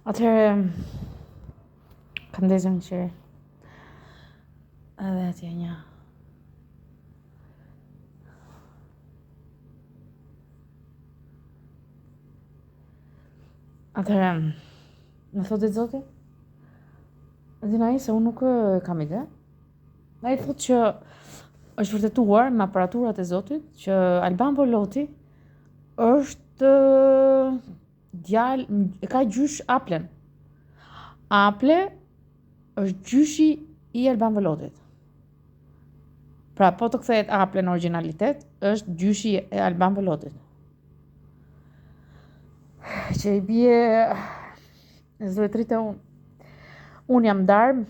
Atëherë ka ndezur një qire. Edhe atje një. Atëherë më thotë Zoti, Dina se unë nuk kam ide. Ai thotë që është vërtetuar me aparaturat e Zotit që Alban Voloti është djalë, ka gjysh Aplen. Aple është gjyshi i Alban Volotit. Pra, po të kthehet Aple në originalitet, është gjyshi e Alban Volotit. Që i bie zotërit e unë. Unë jam ndarë,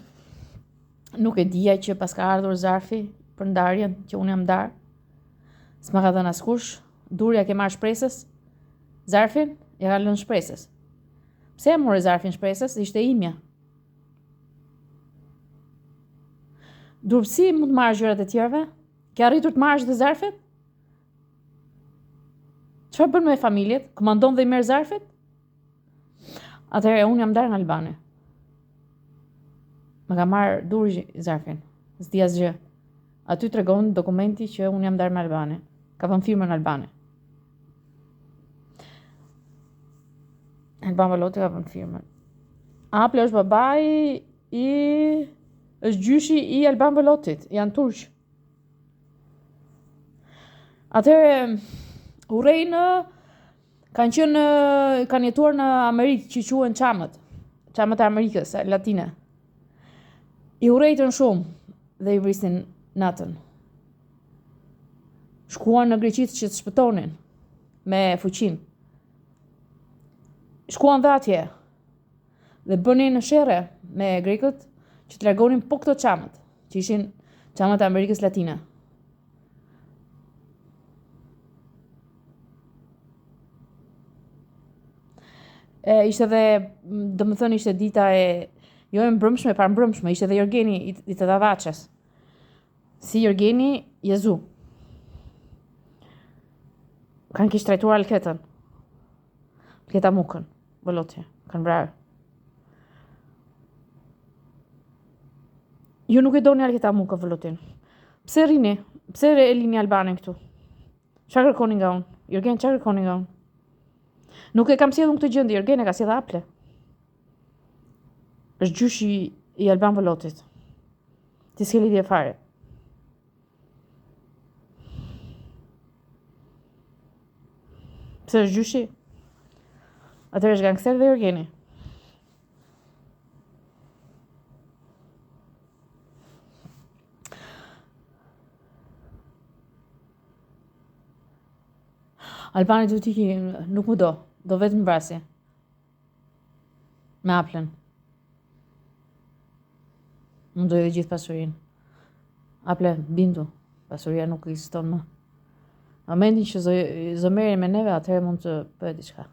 nuk e dija që pas ka ardhur zarfi për ndarjen që unë jam ndarë. S'ma ka dhënë askush, durja ke marrë shpresës, zarfin e ka lënë shpresës. Pse e mori zarfin shpresës? Ishte imja. Durpsi mund të marrë gjërat e tjerëve? Ke arritur të marrësh dhe zarfet? Çfarë bën me familjet? Komandon dhe i merr zarfet? Atëherë unë jam ndarë në Albani. Më ka marrë duri zarfin. S'di asgjë. Aty tregon dokumenti që unë jam ndarë me Albani. Ka vënë firmën në Albani. Alban Voloti ka vënë firmën. Aple është babai është gjyshi i Alban Volotit, janë turq. Atëherë urrejnë kanë jetuar në Amerikë që quhen çamët e Amerikës Latine. I urrejtën shumë dhe i vrisin natën. Shkuan në Greqi që të shpëtonin me fuqinë. Shkuan dhe atje dhe bënin në sherre me grekët që të largonin po këto çamët, që ishin çamët e Amerikës Latine. Ishte dhe, domethënë ishte dita e jo e mbrëmshme, para mbrëmshme, ishte dhe Jorgeni i të Davaçës. Si Jorgeni Jezu. Kanë kishë trajtuar Alketën. Alketa Mukën, Voloti, kanë vrarë. Ju nuk e doni Alketa Mukën, Volotin. Pse rini? Pse e lini Albanin këtu? Çfarë kërkoni nga unë? Jorgen, çfarë kërkoni nga unë? Nuk e kam sjellur këtë gjendje, Jorgen e ka sjellë Aple. Është gjyshi i Alban Volotit. Ti s'ke lidhje fare. Pse është gjyshi? Atëherë është gangster dhe Jorgeni. Albani duhet iki, nuk më do vetëm vrasje. Me Aplen. Më dojë dhe gjithë pasurinë. Aple, bindu, pasuria nuk ekziston më. Në momentin që zëmerin me neve, atëherë mund të bëhet diçka.